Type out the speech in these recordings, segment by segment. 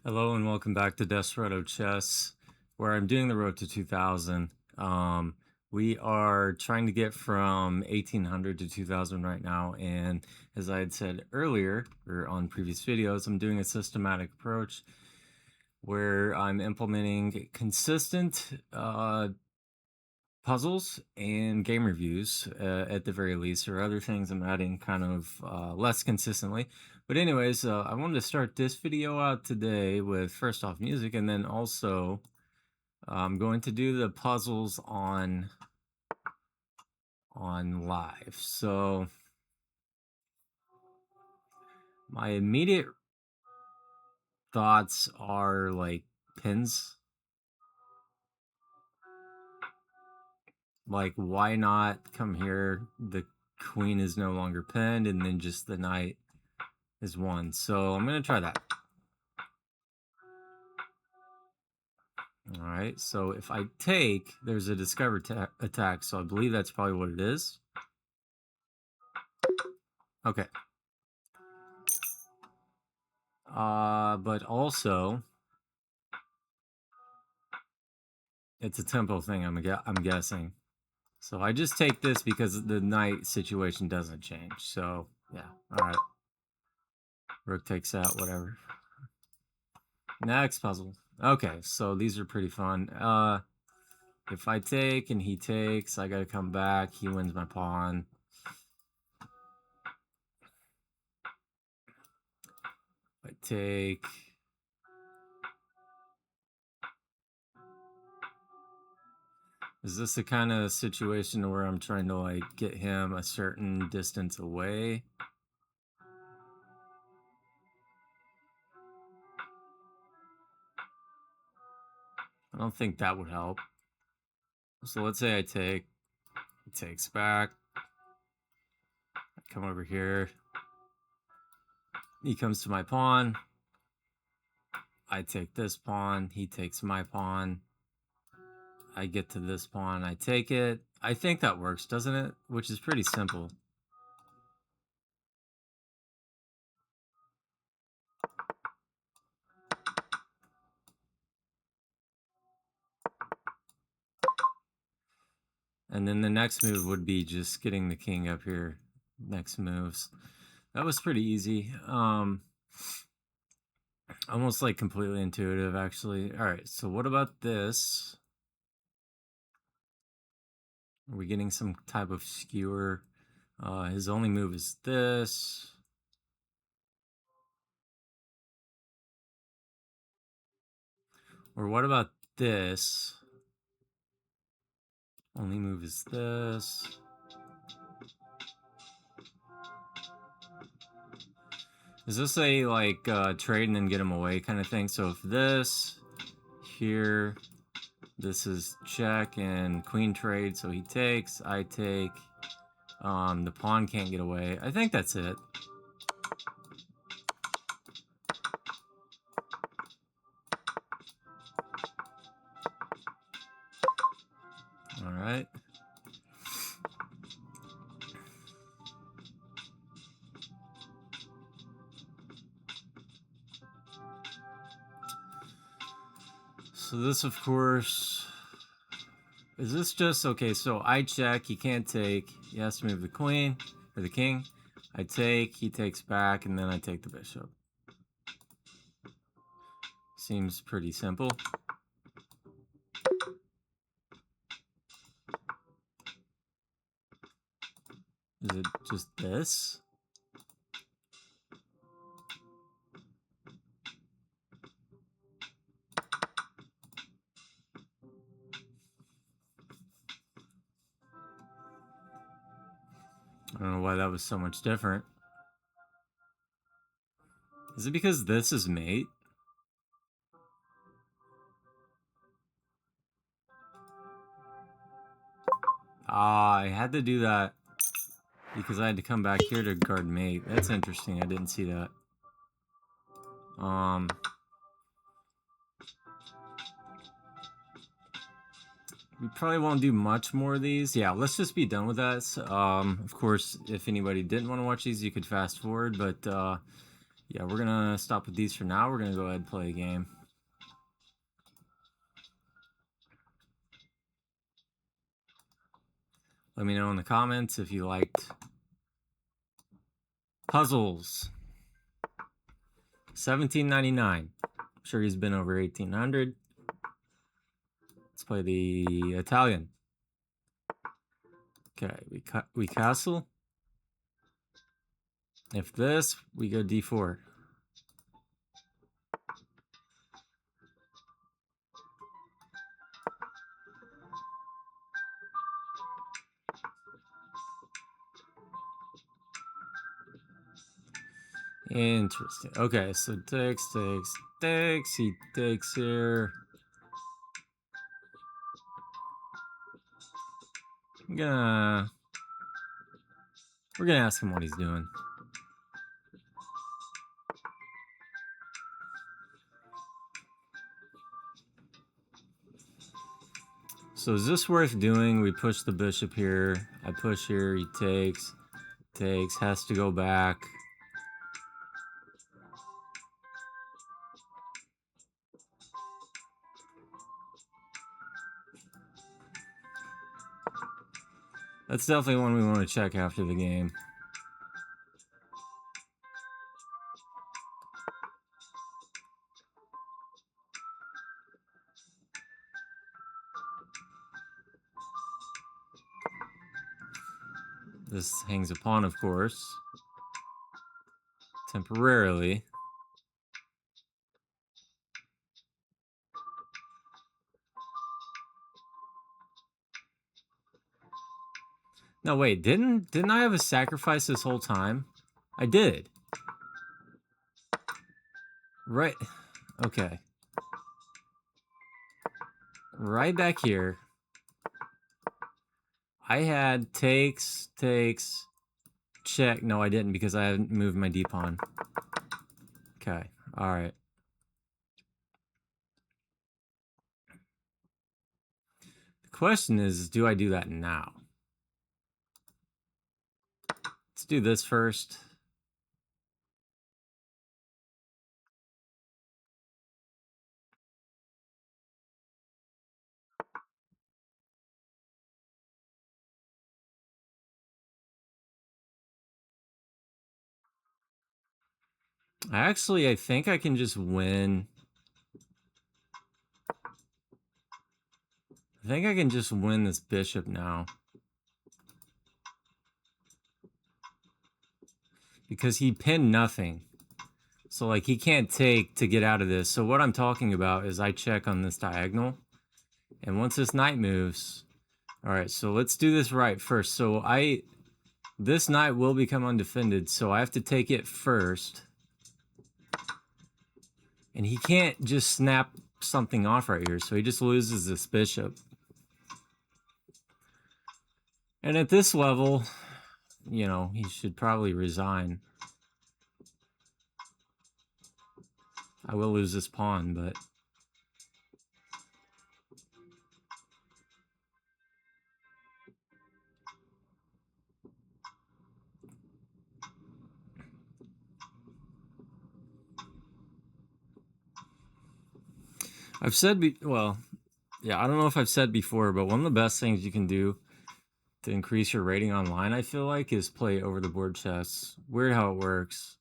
Hello and welcome back to Desperado Chess, where I'm doing the road to 2000. We are trying to get from 1800 to 2000 right now, and as I had said earlier, or on previous videos, I'm doing a systematic approach where I'm implementing consistent puzzles and game reviews at the very least, or other things I'm adding kind of less consistently. But anyways, I wanted to start this video out today with first off music, and then also I'm going to do the puzzles on live. So my immediate thoughts are like pins. Like, why not come here? The queen is no longer pinned, and then just the knight is won. So I'm gonna try that. All right, so if I take, there's a discover attack, so I believe that's probably what it is. Okay. But also, it's a tempo thing, I'm guessing. So I just take this because the knight situation doesn't change. So, yeah, all right. Rook takes out, whatever. Next puzzle. Okay, so these are pretty fun. If I take and he takes, I gotta come back. He wins my pawn. If I take... Is this the kind of situation where I'm trying to like get him a certain distance away? I don't think that would help. So let's say I take, he takes back. I come over here. He comes to my pawn. I take this pawn. He takes my pawn. I get to this pawn. I take it. I think that works, doesn't it? Which is pretty simple. And then the next move would be just getting the king up here. Next moves. That was pretty easy. Almost like completely intuitive, actually. All right, so what about this? Are we getting some type of skewer? His only move is this. Or what about this? Only move is this. Is this a like trade and then get him away kind of thing? So if this here, this is check and queen trade, so he takes, I take. The pawn can't get away. I think that's it. All right. So this, of course, is this just, okay, so I check, he can't take, he has to move the queen, or the king. I take, he takes back, and then I take the bishop. Seems pretty simple. Is it just this? I don't know why that was so much different. Is it because this is mate? Ah, I had to do that because I had to come back here to guard mate. That's interesting. I didn't see that. We probably won't do much more of these. Yeah, let's just be done with that. Of course, if anybody didn't want to watch these, you could fast forward. But Yeah, we're gonna stop with these for now. We're gonna go ahead and play a game. Let me know in the comments if you liked puzzles. $17.99. I'm sure he's been over 1800. Let's play the Italian. Okay, we castle. If this, we go d4. Interesting. Okay, so takes. He takes here. We're gonna ask him what he's doing. So is this worth doing? We push the bishop here. I push here. He takes. Has to go back. That's definitely one we want to check after the game. This hangs a pawn, of course. Temporarily. No, wait, didn't I have a sacrifice this whole time? I did. Right. Okay. Right back here. I had takes, check. No, I didn't because I hadn't moved my d-pawn. Okay, all right. The question is, do I do that now? Let's do this first. Actually, I think I can just win. I think I can just win this bishop now. Because he pinned nothing. So, like, he can't take to get out of this. So what I'm talking about is I check on this diagonal. And once this knight moves... All right, so let's do this right first. So this knight will become undefended, so I have to take it first. And he can't just snap something off right here, so he just loses this bishop. And at this level, you know, he should probably resign. I will lose this pawn, but... I've said, well, yeah, I don't know if I've said before, but one of the best things you can do to increase your rating online, I feel like, is play over-the-board chess. Weird how it works.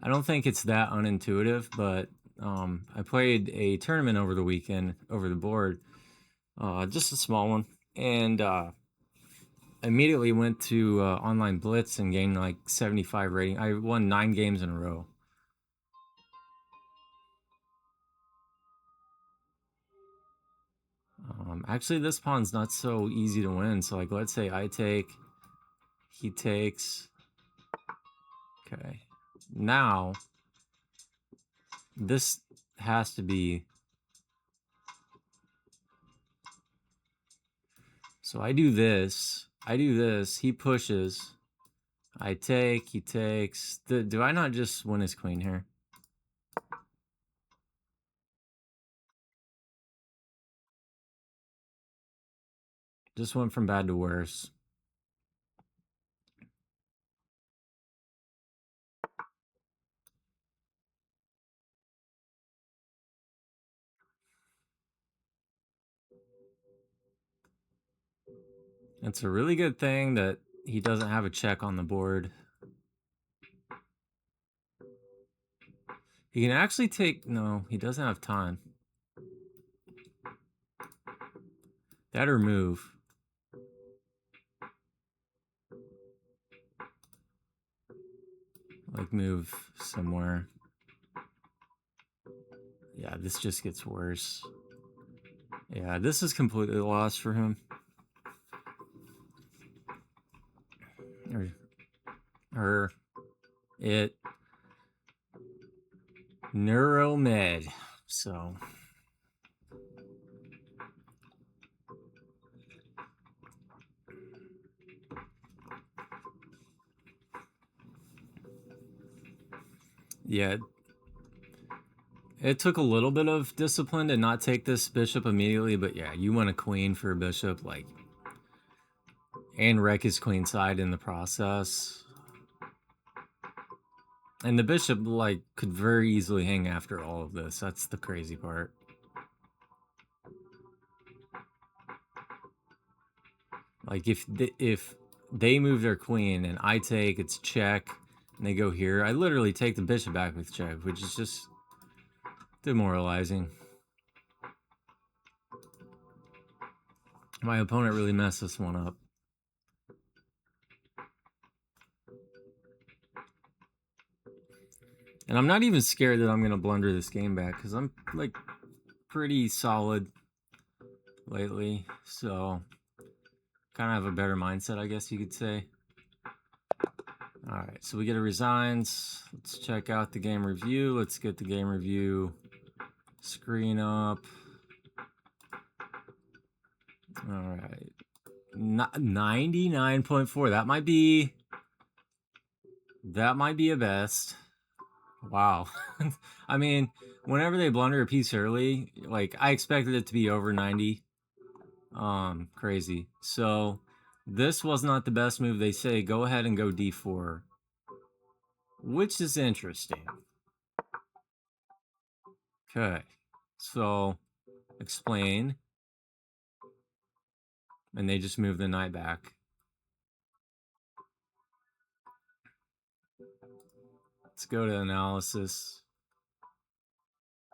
I don't think it's that unintuitive, but I played a tournament over the weekend, over the board, just a small one, and immediately went to Online Blitz and gained like 75 rating. I won 9 games in a row. Actually, this pawn's not so easy to win. So, like, let's say I take, he takes. Okay. Now, this has to be... So I do this, he pushes, I take, he takes. Do I not just win his queen here? Just went from bad to worse. It's a really good thing that he doesn't have a check on the board. He can actually take... No, he doesn't have time. That or move. Like move somewhere. Yeah, this just gets worse. Yeah, this is completely lost for him. Or it. Neuromed. So... Yeah, it took a little bit of discipline to not take this bishop immediately, but yeah, you want a queen for a bishop, like, and wreck his queen side in the process. And the bishop, like, could very easily hang after all of this. That's the crazy part. Like, if they move their queen and I take, it's check, and they go here, I literally take the bishop back with check, which is just demoralizing. My opponent really messed this one up. And I'm not even scared that I'm going to blunder this game back, because I'm, like, pretty solid lately. So, kind of have a better mindset, I guess you could say. Alright, so we get a resigns. Let's check out the game review. Let's get the game review screen up. Alright. 99.4. That might be a best. Wow. I mean, whenever they blunder a piece early, like, I expected it to be over 90. Crazy. So, this was not the best move. They say go ahead and go d4, which is interesting. Okay. So, explain. And they just move the knight back. Let's go to analysis.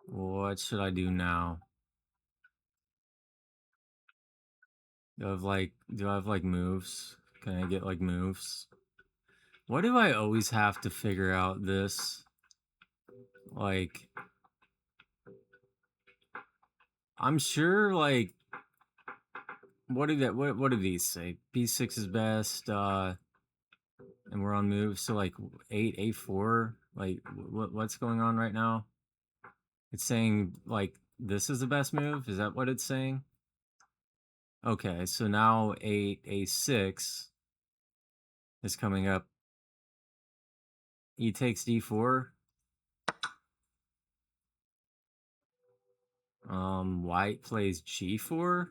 What should I do now? Do I have like moves? Can I get like moves? Why do I always have to figure out this? Like, I'm sure, like, what do these say? B6 is best, and we're on moves, so like 8, A4. Like, what's going on right now? It's saying like this is the best move. Is that what it's saying? Okay, so now 8, A6 is coming up. E takes D4. White plays G4.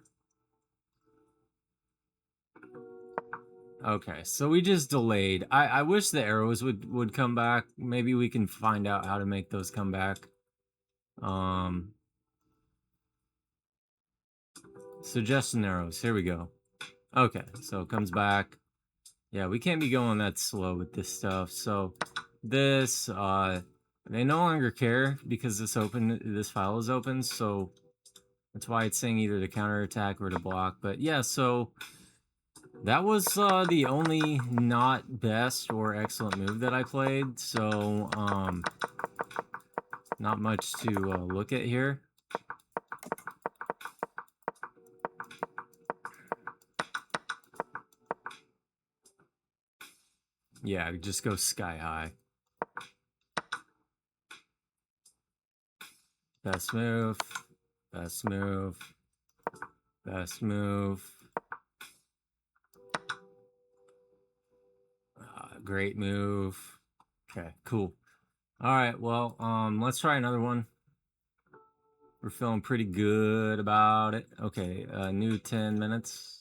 Okay, so we just delayed. I wish the arrows would come back. Maybe we can find out how to make those come back. Suggestion arrows. Here we go. Okay, so it comes back. Yeah, we can't be going that slow with this stuff. So this, they no longer care because this file is open. So that's why it's saying either to counterattack or to block. But yeah, so that was the only not best or excellent move that I played. So not much to look at here. Yeah, just go sky high. Best move. Best move. Best move. Great move. Okay, cool. All right, well, let's try another one. We're feeling pretty good about it. Okay, new 10 minutes.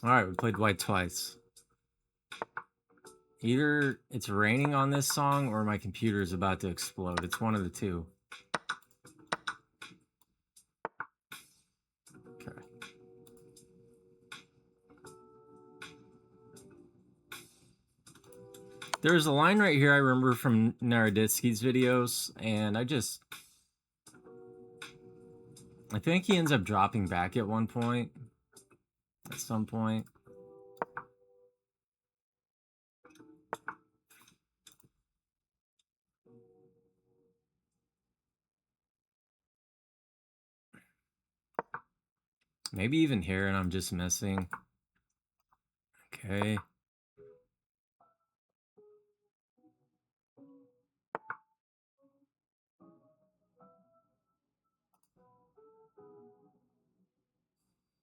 All right, we played white twice. Either it's raining on this song or my computer is about to explode. It's one of the two. There's a line right here I remember from Naroditsky's videos, and I think he ends up dropping back at one point, at some point. Maybe even here, and I'm just missing. Okay.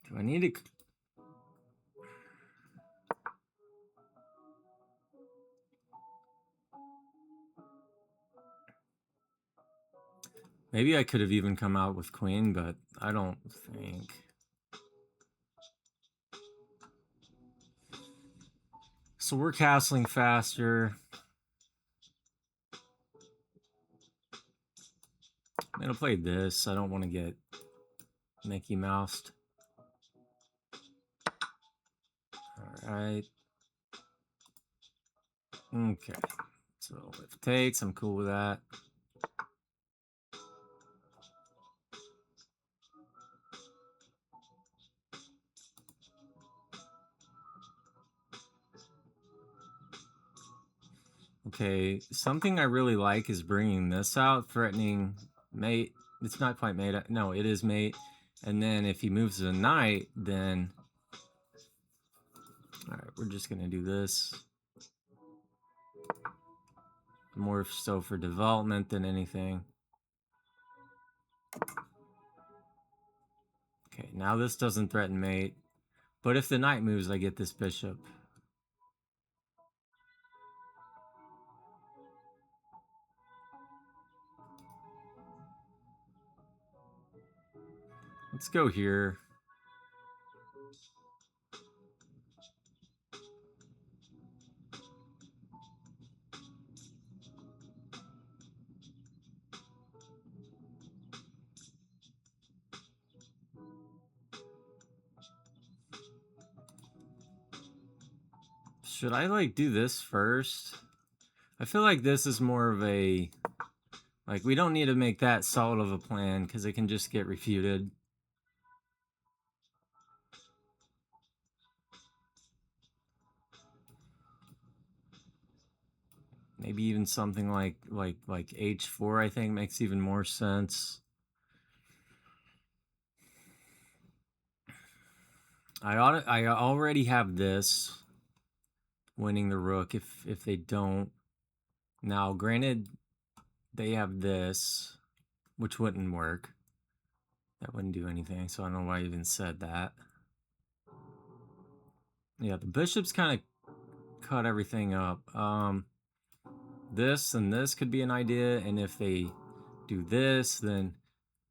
Do I need to... Maybe I could have even come out with queen, but I don't think. So we're castling faster. I'm gonna play this. I don't want to get Mickey Moused. All right. Okay. So if it takes, I'm cool with that. Okay, something I really like is bringing this out, threatening mate. It's not quite mate. No, it is mate. And then if he moves the knight, then... All right, we're just going to do this. More so for development than anything. Okay, now this doesn't threaten mate. But if the knight moves, I get this bishop. Let's go here. Should I like do this first? I feel like this is more of a... Like, we don't need to make that solid of a plan because it can just get refuted. Maybe even something like h4, I think, makes even more sense. I already have this winning the rook if they don't. Now, granted, they have this, which wouldn't work. That wouldn't do anything, so I don't know why I even said that. Yeah, the bishops kind of cut everything up. This and this could be an idea, and if they do this, then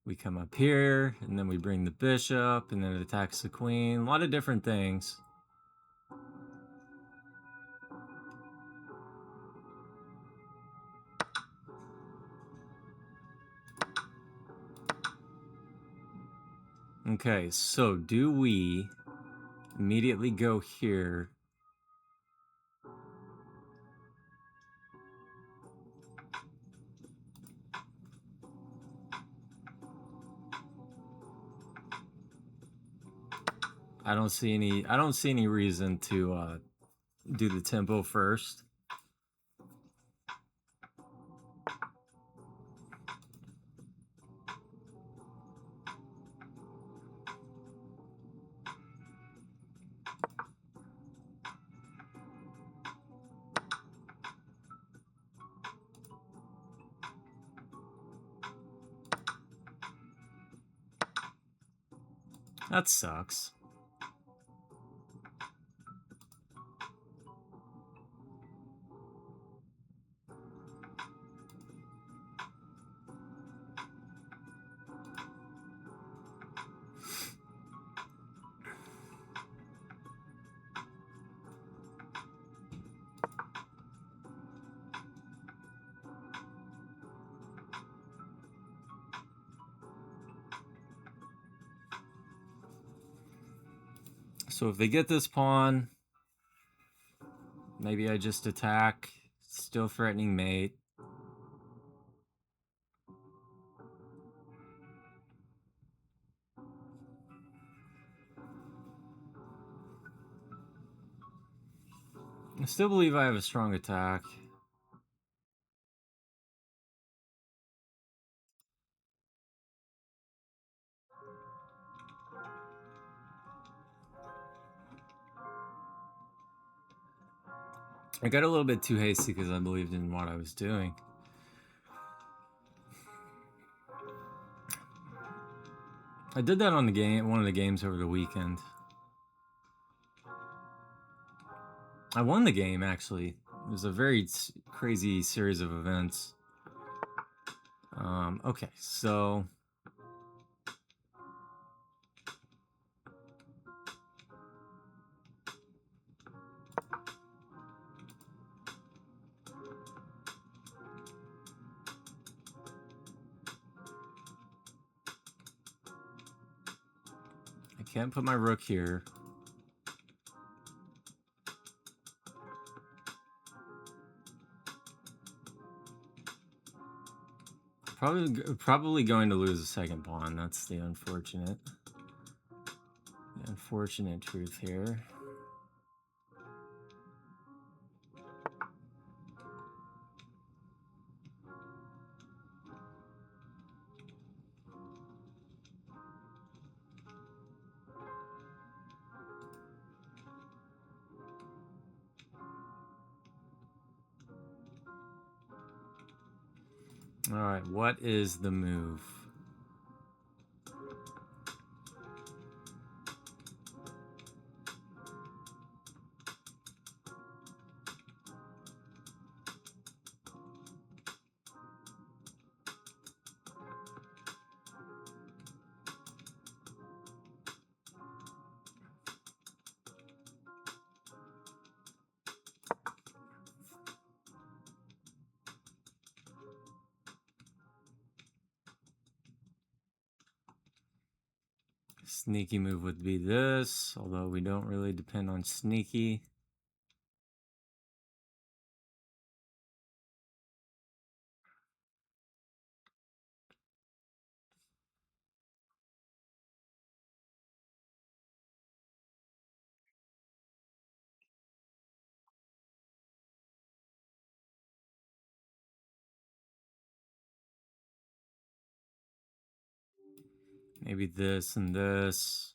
we come up here, and then we bring the bishop, and then it attacks the queen. A lot of different things. Okay, so do we immediately go here? I don't see any reason to do the tempo first. That sucks. So if they get this pawn, maybe I just attack, still threatening mate. I still believe I have a strong attack. I got a little bit too hasty because I believed in what I was doing. I did that on the game, one of the games over the weekend. I won the game, actually. It was a very crazy series of events. Okay, so... I can't put my rook here. Probably going to lose the second pawn. That's the unfortunate truth here. All right, what is the move? Sneaky move would be this, although we don't really depend on sneaky. Maybe this and this.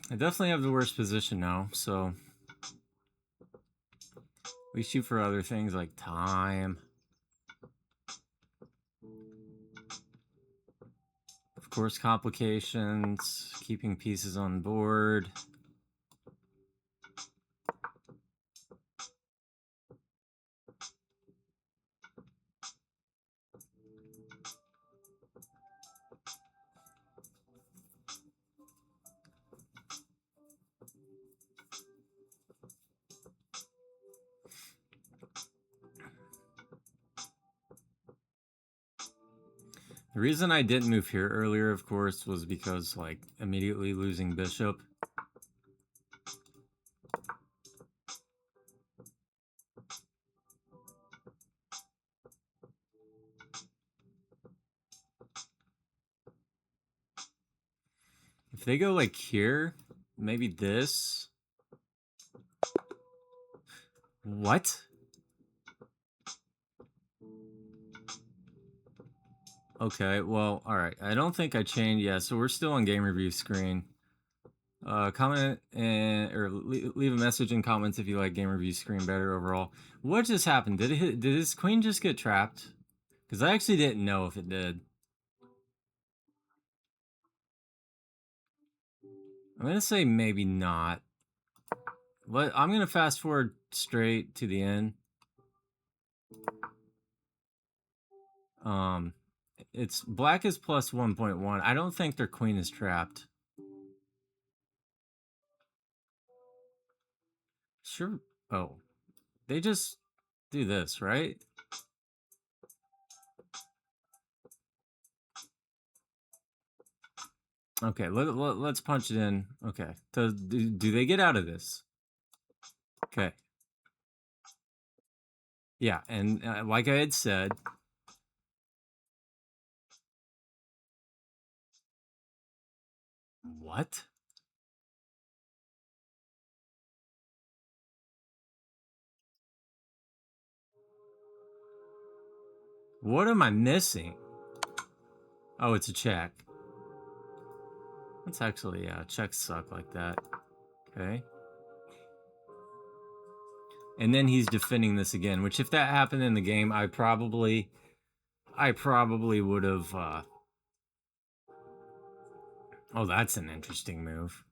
I definitely have the worst position now, so we shoot for other things like time. Of course, complications, keeping pieces on board. The reason I didn't move here earlier, of course, was because, like, immediately losing bishop. If they go, like, here, maybe this. What? Okay, well, alright. I don't think I changed. Yeah, so we're still on game review screen. Comment or leave a message in comments if you like game review screen better overall. What just happened? Did his queen just get trapped? Because I actually didn't know if it did. I'm gonna say maybe not. But I'm gonna fast forward straight to the end. It's black is plus 1.1. I don't think their queen is trapped. Sure. Oh, they just do this, right? Okay, let's punch it in. Okay, do they get out of this? Okay. Yeah, and like I had said, what? What am I missing? Oh, it's a check. That's actually, yeah, checks suck like that. Okay. And then he's defending this again, which if that happened in the game, I probably would have, oh, that's an interesting move.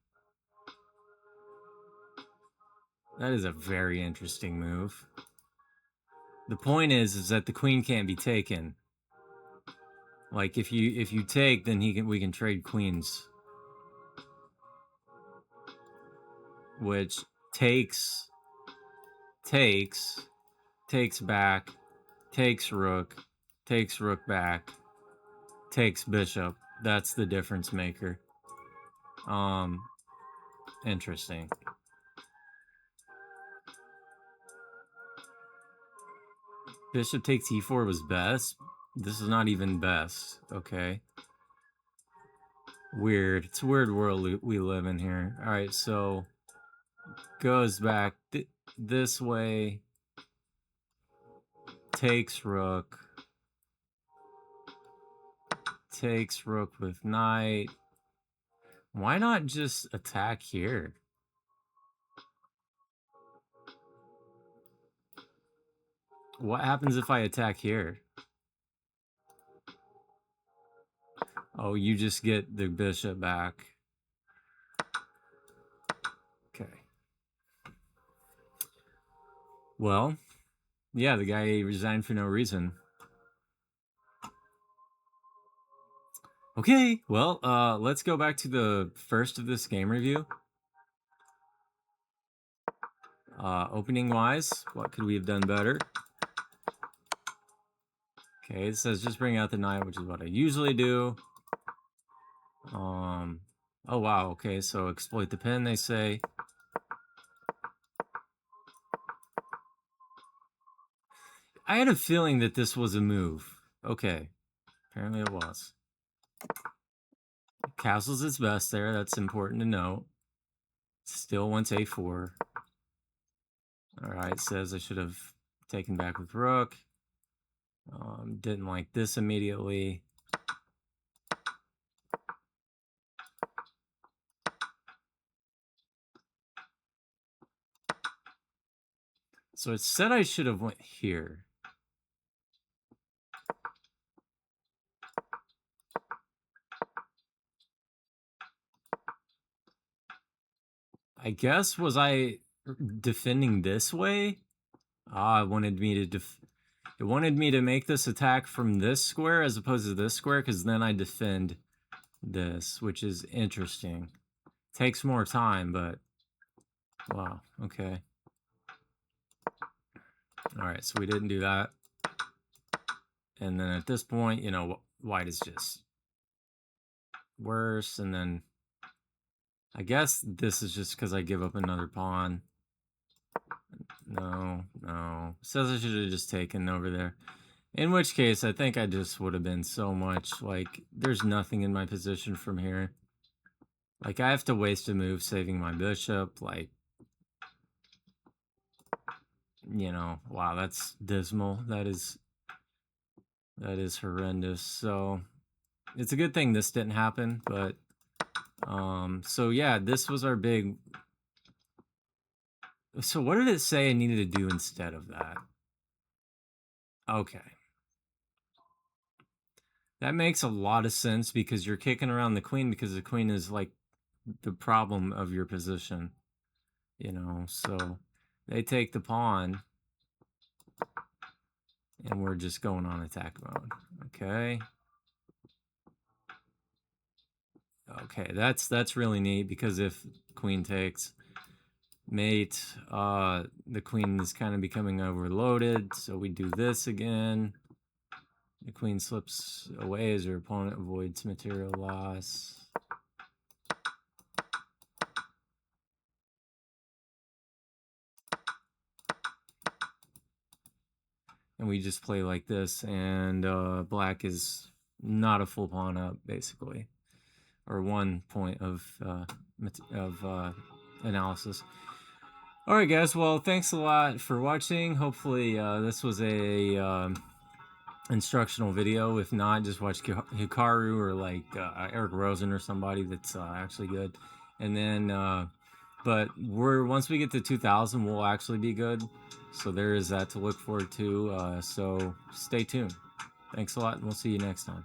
That is a very interesting move. The point is that the queen can't be taken. Like if you take, then we can trade queens, which takes back, takes rook back, takes bishop. That's the difference maker. Interesting. Bishop takes e4 was best. This is not even best. Okay. Weird. It's a weird world we live in here. All right, so goes back this way. Takes rook. Takes rook with knight. Why not just attack here? What happens if I attack here? Oh, you just get the bishop back. Okay. Well, yeah, the guy resigned for no reason. Okay, well, let's go back to the first of this game review. Opening-wise, what could we have done better? Okay, it says just bring out the knight, which is what I usually do. Oh, wow, okay, so exploit the pin, they say. I had a feeling that this was a move. Okay, apparently it was. Castle's its best there, that's important to note. Still wants a4. Alright, says I should have taken back with rook. Didn't like this immediately. So it said I should have went here. I guess, was I defending this way? Ah, it wanted me to make this attack from this square as opposed to this square, because then I defend this, which is interesting. Takes more time, but wow, okay. Alright, so we didn't do that. And then at this point, you know, white is just worse, and then I guess this is just because I give up another pawn. No. Says I should have just taken over there. In which case, I think I just would have been so much, like, there's nothing in my position from here. Like, I have to waste a move saving my bishop, like, you know, wow, that's dismal. That is horrendous. So, it's a good thing this didn't happen, but, so yeah, this was our big... So what did it say I needed to do instead of that? Okay. That makes a lot of sense because you're kicking around the queen because the queen is like the problem of your position, you know, so they take the pawn and we're just going on attack mode. Okay, that's really neat because if queen takes mate, the queen is kind of becoming overloaded, so we do this again. The queen slips away as your opponent avoids material loss. and we just play like this, and black is not a full pawn up, basically, or 1 point of analysis. All right, guys. Well, thanks a lot for watching. Hopefully, this was a instructional video. If not, just watch Hikaru or like Eric Rosen or somebody that's actually good. And then, but once we get to 2000, we'll actually be good. So there is that to look forward to. So stay tuned. Thanks a lot, and we'll see you next time.